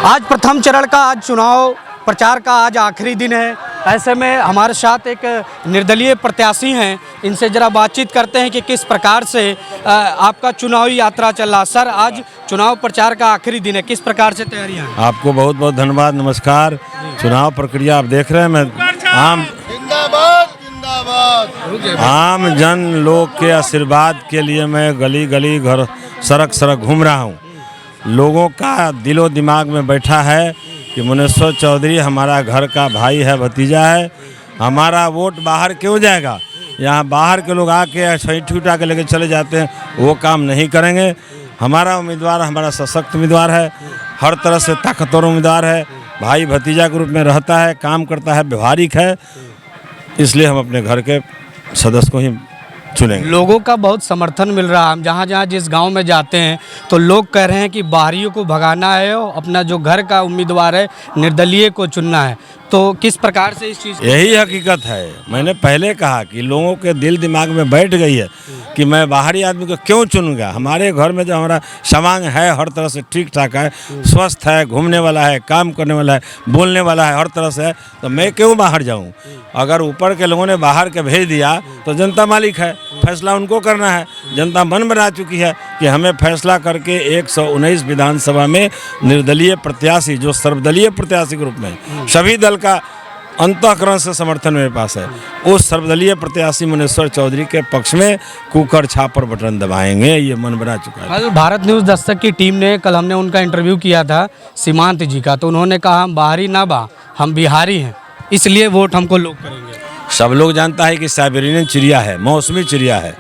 आज प्रथम चरण का आज चुनाव प्रचार का आज आखिरी दिन है। ऐसे में हमारे साथ एक निर्दलीय प्रत्याशी हैं, इनसे जरा बातचीत करते हैं कि किस प्रकार से आपका चुनावी यात्रा चल रहा। सर, आज चुनाव प्रचार का आखिरी दिन है, किस प्रकार से तैयारियां हैं? आपको बहुत बहुत धन्यवाद, नमस्कार। चुनाव प्रक्रिया आप देख रहे हैं, मैं आम जन लोग के आशीर्वाद के लिए मैं गली गली घर सड़क सड़क घूम रहा हूँ। लोगों का दिलो दिमाग में बैठा है कि मुनेश्वर चौधरी हमारा घर का भाई है, भतीजा है, हमारा वोट बाहर क्यों जाएगा। यहाँ बाहर के लोग आके सही उठा के लेके चले जाते हैं, वो काम नहीं करेंगे। हमारा उम्मीदवार हमारा सशक्त उम्मीदवार है, हर तरह से ताकतवर उम्मीदवार है, भाई भतीजा के रूप में रहता है, काम करता है, व्यवहारिक है, इसलिए हम अपने घर के सदस्य को ही चुनेंगे। लोगों का बहुत समर्थन मिल रहा है। हम जहाँ जहाँ जिस गांव में जाते हैं तो लोग कह रहे हैं कि बाहरियों को भगाना है और अपना जो घर का उम्मीदवार है निर्दलीय को चुनना है। तो किस प्रकार से इस चीज़ यही हकीकत है। मैंने पहले कहा कि लोगों के दिल दिमाग में बैठ गई है कि मैं बाहरी आदमी को क्यों चुनूंगा। हमारे घर में जो हमारा सामान है हर तरह से ठीक ठाक है, स्वस्थ है, घूमने वाला है, काम करने वाला है, बोलने वाला है, हर तरह से है, तो मैं क्यों बाहर जाऊं। अगर ऊपर के लोगों ने बाहर के भेज दिया तो जनता मालिक है, फैसला उनको करना है। जनता मन बना चुकी है कि हमें फैसला करके 119 विधानसभा में निर्दलीय प्रत्याशी, जो सर्वदलीय प्रत्याशी के रूप में सभी दल का अंतःकरण से समर्थन मेरे पास है, उस सर्वदलीय प्रत्याशी मुनेश्वर चौधरी के पक्ष में कुकर छापर बटन दबाएंगे, ये मन बना चुका है। कल भारत न्यूज़ दस्तक की टीम ने, कल हमने उनका इंटरव्यू किया था सीमांत जी का, तो उन्होंने कहा हम बाहरी ना हम बिहारी हैं, इसलिए वोट हमको लोग करेंगे। सब लोग जानता है कि साइबेरियन चिड़िया है, मौसमी चिड़िया है।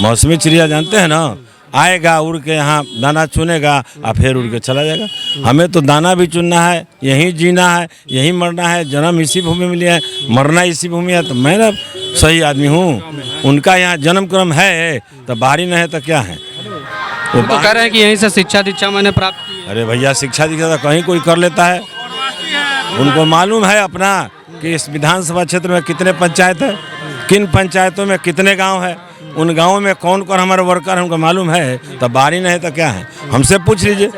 मौसमी चिड़िया जानते हैं ना, आएगा उड़ के यहाँ दाना चुनेगा और फिर उड़ के चला जाएगा। हमें तो दाना भी चुनना है, यहीं जीना है, यहीं मरना है। जन्म इसी भूमि में लिया है, मरना इसी भूमि है, तो मैं ना सही आदमी हूँ। उनका यहाँ जन्म क्रम है तो बाहरी न है तो क्या है। वो तो कह रहे हैं कि यहीं से शिक्षा दीक्षा मैंने प्राप्त की है। अरे भैया, शिक्षा दीक्षा तो कहीं कोई कर लेता है। उनको मालूम है अपना कि इस विधानसभा क्षेत्र में कितने पंचायत है, किन पंचायतों में कितने गांव है, उन गांवों में कौन कौन हमारे वर्कर हैं, उनको मालूम है। तो बाहरी नहीं है तो क्या है। हमसे पूछ लीजिए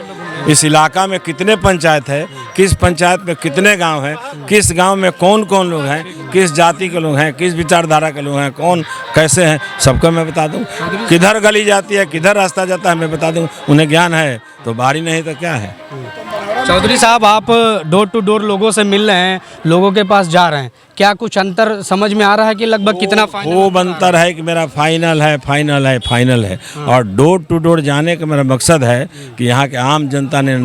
इस इलाका में कितने पंचायत है, किस पंचायत में कितने गांव हैं, किस गांव में कौन कौन लोग हैं, किस जाति के लोग हैं, किस विचारधारा के लोग हैं, कौन कैसे हैं, सबको मैं बता दूं। किधर गली जाती है, किधर रास्ता जाता है, मैं बता दूं। उन्हें ज्ञान है, तो बाहरी नहीं तो क्या है। चौधरी साहब, आप डोर टू डोर लोगों से मिल रहे हैं, लोगों के पास जा रहे हैं, क्या कुछ अंतर समझ में आ रहा है कि लगभग कितना खूब अंतर है कि मेरा फाइनल है, फाइनल है, फाइनल है। और डोर टू डोर जाने का मेरा मकसद है कि यहाँ के आम जनता ने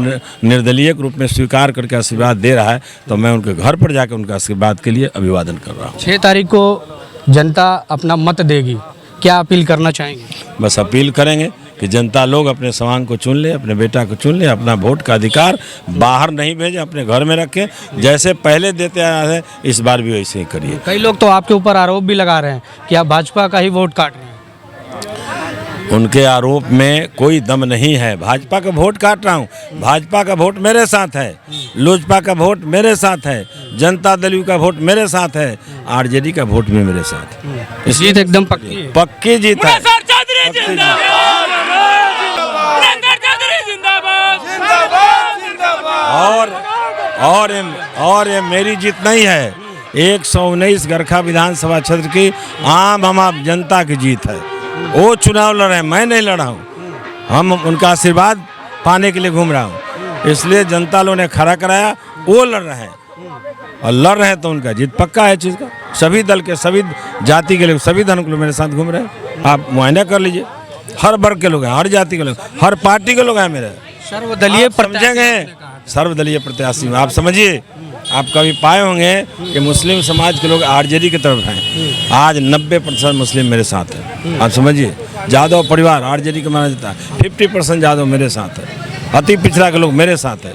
निर्दलीय के रूप में स्वीकार करके आशीर्वाद दे रहा है, तो मैं उनके घर पर जाकर उनका आशीर्वाद के लिए अभिवादन कर रहा हूँ। 6 तारीख को जनता अपना मत देगी, क्या अपील करना चाहेंगे? बस अपील करेंगे कि जनता लोग अपने स्वांग को चुन ले, अपने बेटा को चुन ले, अपना वोट का अधिकार बाहर नहीं भेजे, अपने घर में रखें। जैसे पहले देते आए हैं इस बार भी वैसे ही करिए। कई लोग तो आपके ऊपर आरोप भी लगा रहे हैं कि आप भाजपा का ही वोट काट रहे हैं। उनके आरोप में कोई दम नहीं है। भाजपा का वोट काट रहा हूँ, भाजपा का वोट मेरे साथ है, लोजपा का वोट मेरे साथ है, जनता दल का वोट मेरे साथ है, आरजेडी का वोट भी मेरे साथ है। जीत एकदम पक्की है। पक्की जीत है। और ये मेरी जीत नहीं है, 119 गरखा विधानसभा क्षेत्र की आम जनता की जीत है। वो चुनाव लड़ रहे हैं, मैं नहीं लड़ा हूँ। हम उनका आशीर्वाद पाने के लिए घूम रहा हूँ, इसलिए जनता लोगों ने खड़ा कराया, वो लड़ रहे हैं और लड़ रहे हैं तो उनका जीत पक्का है। चीज़ का सभी दल के, सभी जाति के लोग, सभी धर्म के लोग मेरे साथ घूम रहे हैं। आप मुआयना कर लीजिए, हर वर्ग के लोग हैं, हर जाति के लोग, हर पार्टी के लोग हैं मेरे। सर्वदलीय समझेंगे, सर्वदलीय प्रत्याशी आप समझिए। आप कभी पाए होंगे कि मुस्लिम समाज के लोग आरजेडी की तरफ हैं, आज 90% मुस्लिम मेरे साथ है। आप समझिए, यादव परिवार आरजेडी का माना जाता है, 50% यादव मेरे साथ है, अति पिछड़ा के लोग मेरे साथ है,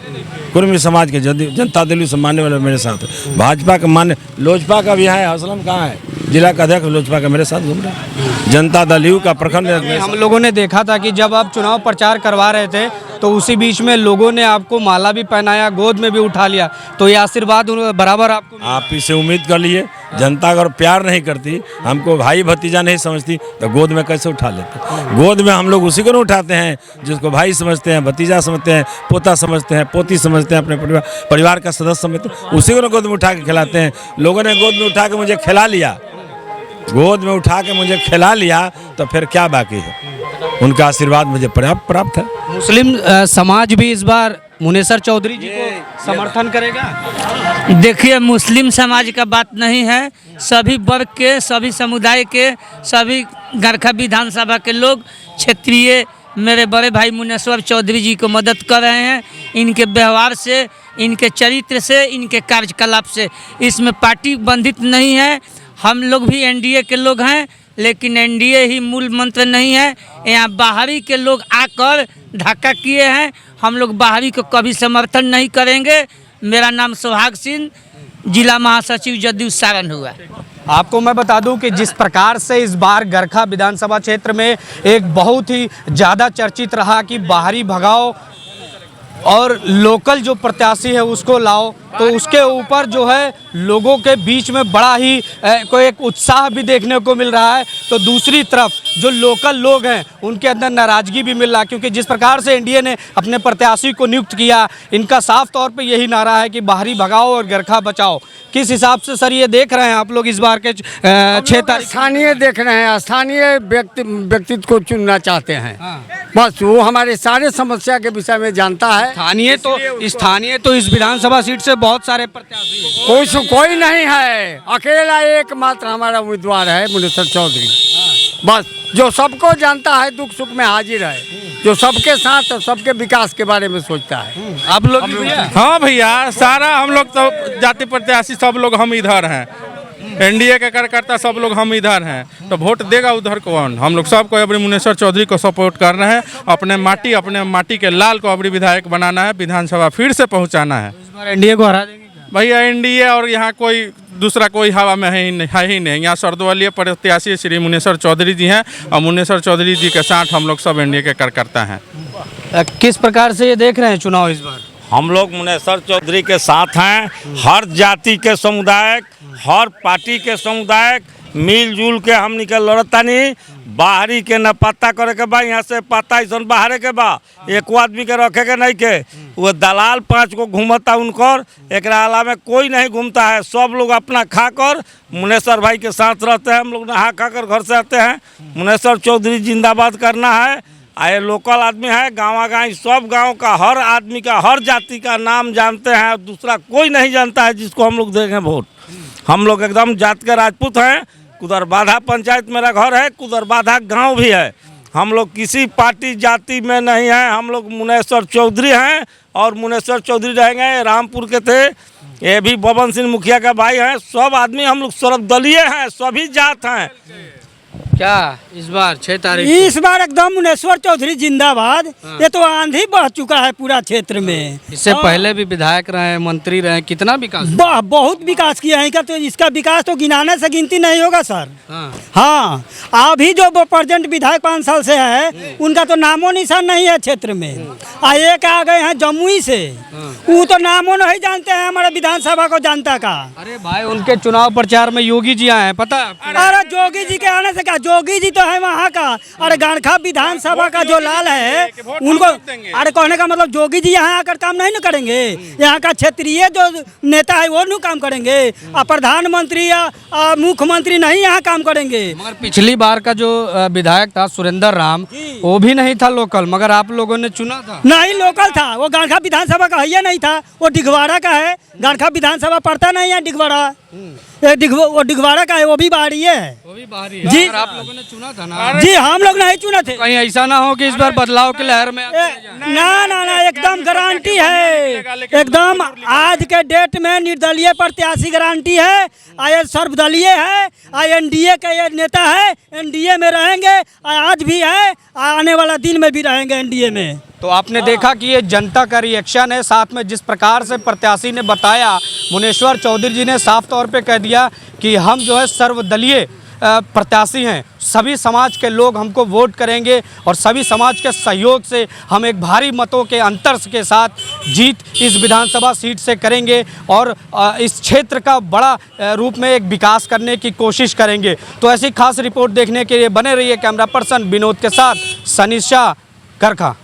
कुर्मी समाज के जनता दल से मानने वाले मेरे साथ है, भाजपा का मान्य, लोजपा का भी है। असलम कहाँ है, जिला का अध्यक्ष लोजपा का मेरे साथ घूम रहा है, जनता दल का प्रखंड। हम लोगों ने देखा था कि जब आप चुनाव प्रचार करवा रहे थे तो उसी बीच में लोगों ने आपको माला भी पहनाया, गोद में भी उठा लिया, तो ये आशीर्वाद बराबर आपको मिला। आप इससे उम्मीद कर लिए, जनता अगर प्यार नहीं करती, हमको भाई भतीजा नहीं समझती, तो गोद में कैसे उठा लेते। गोद में हम लोग उसी को नहीं उठाते हैं जिसको भाई समझते हैं, भतीजा समझते हैं, पोता समझते हैं, पोती समझते हैं, अपने परिवार का सदस्य समझते हैं, उसी को गोद में उठा के खिलाते हैं। लोगों ने गोद में उठा के मुझे खिला लिया, गोद में उठा के मुझे खिला लिया, तो फिर क्या बाकी है। उनका आशीर्वाद मुझे प्राप्त है। मुस्लिम समाज भी इस बार मुनेसर चौधरी जी को समर्थन करेगा। देखिए, मुस्लिम समाज का बात नहीं है, सभी वर्ग के, सभी समुदाय के, सभी गरखा विधानसभा के लोग क्षेत्रीय मेरे बड़े भाई मुनेश्वर चौधरी जी को मदद कर रहे हैं। इनके व्यवहार से, इनके चरित्र से, इनके कार्यकलाप से, इसमें पार्टी बंधित नहीं है। हम लोग भी एनडीए के लोग हैं, लेकिन एनडीए ही मूल मंत्र नहीं है। यहाँ बाहरी के लोग आकर धक्का किए हैं, हम लोग बाहरी को कभी समर्थन नहीं करेंगे। मेरा नाम सुहाग सिंह, जिला महासचिव जदयू सारण हुआ। आपको मैं बता दूं कि जिस प्रकार से इस बार गरखा विधानसभा क्षेत्र में एक बहुत ही ज़्यादा चर्चित रहा कि बाहरी भगाओ और लोकल जो प्रत्याशी है उसको लाओ, तो उसके ऊपर जो है लोगों के बीच में बड़ा ही कोई एक उत्साह भी देखने को मिल रहा है। तो दूसरी तरफ जो लोकल लोग हैं उनके अंदर नाराज़गी भी मिल रहा है, क्योंकि जिस प्रकार से एनडीए ने अपने प्रत्याशी को नियुक्त किया, इनका साफ तौर पे यही नारा है कि बाहरी भगाओ और गरखा बचाओ। किस हिसाब से सर ये देख रहे हैं आप लोग इस बार के 6 तारीख? स्थानीय देख रहे हैं, स्थानीय व्यक्तित्व को चुनना चाहते हैं। बस वो हमारे सारे समस्या के विषय में जानता है। स्थानीय तो इस विधानसभा सीट से बहुत सारे प्रत्याशी हैं। कोई नहीं है, अकेला एकमात्र हमारा उम्मीदवार है मुनेश्वर चौधरी। बस जो सबको जानता है, दुख सुख में हाजिर है, जो सबके साथ और सबके विकास के बारे में सोचता है। आप लोग भी भैया? हाँ भैया, सारा हम लोग तो जाति प्रत्याशी सब लोग हम इधर हैं, एनडीए के कार्यकर्ता सब लोग हम इधर हैं, तो वोट देगा उधर कौन। हम लोग सबको अबरी मुनेश्वर चौधरी को सपोर्ट कर रहे हैं। अपने माटी के लाल को अबरी विधायक बनाना है, विधानसभा फिर से पहुंचाना है। इस बार एनडीए को हरा देंगे भैया, एनडीए और यहाँ कोई दूसरा कोई हवा में है ही नहीं। यहाँ सर्वदलीय प्रत्याशी श्री मुनेश्वर चौधरी जी हैं, और मुनेश्वर चौधरी जी के साथ हम लोग सब एनडीए के कार्यकर्ता हैं। किस प्रकार से ये देख रहे हैं चुनाव इस बार? हम लोग मुनेश्वर चौधरी के साथ हैं। हर जाति के समुदाय, हर पार्टी के समुदाय मिलजुल के हम निकल लड़तानी। बाहरी के न पता करे के बा, यहाँ से पता ऐसा बाहर के बा, एको आदमी के रखे के नहीं के। वो दलाल 5 को घूमता उनकर, एक अलावा कोई नहीं घूमता है। सब लोग अपना खाकर मुनेश्वर भाई के साथ रहते हैं। हम लोग नहा खाकर घर से आते हैं। मुनेश्वर चौधरी जिंदाबाद करना है। आए लोकल आदमी है, गाँव सब गांव का हर आदमी का, हर जाति का नाम जानते हैं, दूसरा कोई नहीं जानता है जिसको हम लोग देंगे वोट। हम लोग एकदम जात के राजपूत हैं। कुदरबाधा पंचायत मेरा घर है, कुदरबाधा गांव भी है। हम लोग किसी पार्टी जाति में नहीं हैं, हम लोग मुनेश्वर चौधरी हैं और मुनेश्वर चौधरी रहेंगे। रामपुर के थे, ये भी बबन सिंह मुखिया का भाई हैं। सब आदमी हम लोग सर्वदलीय हैं, सभी जात हैं। क्या इस बार 6 तारीख इस बार एकदम मुनेश्वर चौधरी जिंदाबाद। ये तो आंधी बह चुका है पूरा क्षेत्र में। इससे पहले भी विधायक रहे, मंत्री रहे, कितना विकास? बहुत विकास किया है इनका, तो इसका विकास तो गिनाने से गिनती नहीं होगा सर। हाँ, अभी जो प्रेजेंट विधायक 5 साल से है, उनका तो नामो निशान नहीं है क्षेत्र में। एक आ गए हैं जमुई से, वो तो नामो नहीं जानते हैं हमारे विधानसभा को जनता का। अरे भाई, उनके चुनाव प्रचार में योगी जी आए हैं, पता है? अरे जोगी जी के आने से क्या, जोगी जी तो है वहाँ का। अरे गरखा विधानसभा का जो लाल है उनको, अरे कहने का मतलब जोगी जी यहाँ आकर काम नहीं न करेंगे। यहाँ का क्षेत्रीय जो नेता है वो नहीं काम करेंगे, और प्रधानमंत्री या मुख्यमंत्री नहीं यहाँ काम करेंगे। मगर पिछली बार का जो विधायक था सुरेंद्र राम, वो भी नहीं था लोकल, मगर आप लोगों ने चुना था। नहीं लोकल था, वो गरखा विधानसभा का है नहीं था, वो डिगवाड़ा का है। गरखा विधानसभा पड़ता नहीं है डिगवाड़ा, वो डिगवाड़ा का है, वो भी बाहरी है। वो भी बाहरी है जी। आप लोगों ने चुना था ना? जी, हम लोग नहीं चुने थे। कहीं ऐसा ना हो कि इस बार बदलाव की लहर में ना, एकदम गारंटी है। एकदम आज के डेट में निर्दलीय प्रत्याशी गारंटी है। आए सर्वदलीय है, एनडीए के ये नेता है, एनडीए में रहेंगे, आज भी है, आने वाला दिन में भी रहेंगे एनडीए में। तो आपने देखा कि ये जनता का रिएक्शन है। साथ में जिस प्रकार से प्रत्याशी ने बताया, मुनेश्वर चौधरी जी ने साफ तौर पे कह दिया कि हम जो है सर्वदलीय प्रत्याशी हैं, सभी समाज के लोग हमको वोट करेंगे और सभी समाज के सहयोग से हम एक भारी मतों के अंतर के साथ जीत इस विधानसभा सीट से करेंगे और इस क्षेत्र का बड़ा रूप में एक विकास करने की कोशिश करेंगे। तो ऐसी खास रिपोर्ट देखने के लिए बने रहिए। कैमरा पर्सन विनोद के साथ सनी शाह, करखा।